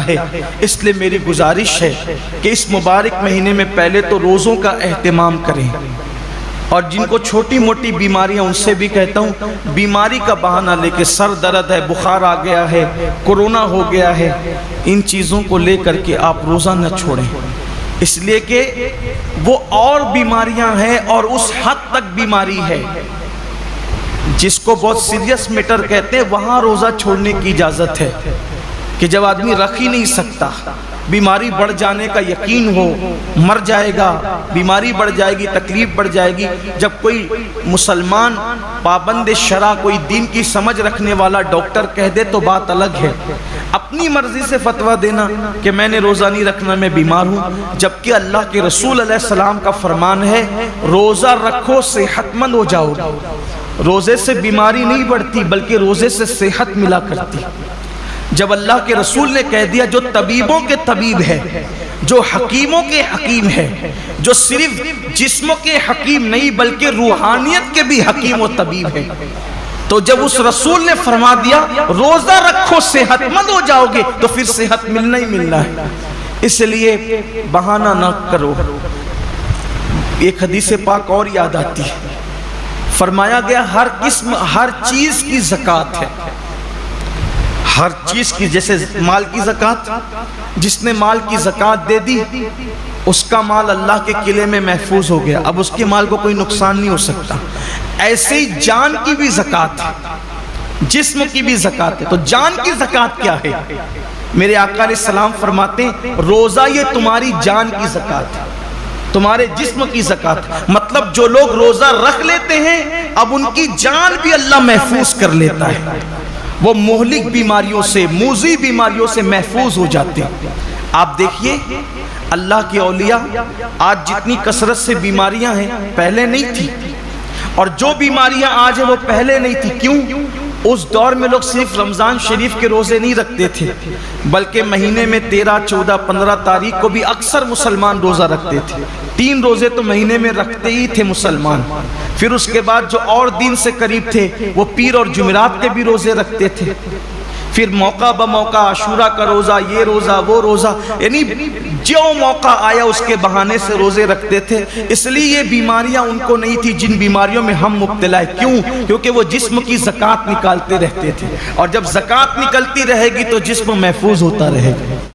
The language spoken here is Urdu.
ہے، اس لیے میری گزارش ہے کہ اس مبارک مہینے میں پہلے تو روزوں کا اہتمام کریں، اور جن کو چھوٹی موٹی بیماریاں ان سے بھی کہتا ہوں بیماری کا بہانہ لے کے سر درد ہے، بخار آ گیا ہے، کورونا ہو گیا ہے، ان چیزوں کو لے کر کے آپ روزہ نہ چھوڑیں، اس لیے کہ وہ اور بیماریاں ہیں اور اس حد تک بیماری ہے جس کو بہت سیریس میٹر کہتے ہیں، وہاں روزہ چھوڑنے کی اجازت ہے کہ جب آدمی رکھ ہی نہیں سکتا، بیماری بڑھ جانے کا یقین ہو، مر جائے گا، بیماری بڑھ جائے گی، تکلیف بڑھ جائے گی، جب کوئی مسلمان پابند شرع کوئی دین کی سمجھ رکھنے والا ڈاکٹر کہہ دے تو بات الگ ہے، اپنی مرضی سے فتویٰ دینا کہ میں نے روزہ نہیں رکھنا، میں بیمار ہوں، جبکہ اللہ کے رسول علیہ السلام کا فرمان ہے روزہ رکھو صحت مند ہو جاؤ، روزے سے بیماری نہیں بڑھتی بلکہ روزے سے صحت ملا کرتی۔ جب اللہ کے رسول نے کہہ دیا جو طبیبوں کے طبیب ہے، جو حکیموں کے حکیم ہے، جو صرف جسموں کے حکیم نہیں بلکہ روحانیت کے بھی حکیم و طبیب ہے، تو جب اس رسول نے فرما دیا روزہ رکھو صحت مند ہو جاؤ گے تو پھر صحت ملنا ہی ملنا ہے، اس لیے بہانہ نہ کرو۔ ایک حدیث پاک اور یاد آتی ہے، فرمایا گیا ہر قسم ہر چیز کی زکوٰۃ ہے، ہر چیز کی، جیسے مال کی زکوٰۃ، جس نے مال کی زکوٰۃ دے دی اس کا مال اللہ کے قلعے میں محفوظ ہو گیا، اب اس کے مال کو کوئی نقصان نہیں ہو سکتا۔ ایسے ہی جان کی بھی زکوٰۃ ہے، جسم کی بھی زکوٰۃ ہے، تو جان کی زکوٰۃ کیا ہے؟ میرے آقا علیہ السلام فرماتے ہیں روزہ یہ تمہاری جان کی زکوٰۃ ہے، تمہارے جسم کی زکوٰۃ، مطلب جو لوگ روزہ رکھ لیتے ہیں اب ان کی جان بھی اللہ محفوظ کر لیتا ہے، وہ مہلک بیماریوں سے، موذی بیماریوں سے محفوظ ہو جاتے ہیں۔ آپ دیکھیے اللہ کے اولیاء آج جتنی کثرت سے بیماریاں ہیں پہلے نہیں تھی، اور جو بیماریاں آج ہیں وہ پہلے نہیں تھی، کیوں؟ اس دور میں لوگ صرف رمضان شریف کے روزے نہیں رکھتے تھے بلکہ مہینے میں 13، 14، 15 تاریخ کو بھی اکثر مسلمان روزہ رکھتے تھے، 3 روزے تو مہینے میں رکھتے ہی تھے مسلمان، پھر اس کے بعد جو اور دین سے قریب تھے وہ پیر اور جمعرات کے بھی روزے رکھتے تھے، پھر موقع بموقع عاشورہ کا روزہ، یہ روزہ وہ روزہ، یعنی جو موقع آیا اس کے بہانے سے روزے رکھتے تھے، اس لیے یہ بیماریاں ان کو نہیں تھی جن بیماریوں میں ہم مبتلا ہیں، کیوں؟ کیونکہ وہ جسم کی زکوٰۃ نکالتے رہتے تھے، اور جب زکوٰۃ نکلتی رہے گی تو جسم محفوظ ہوتا رہے گا۔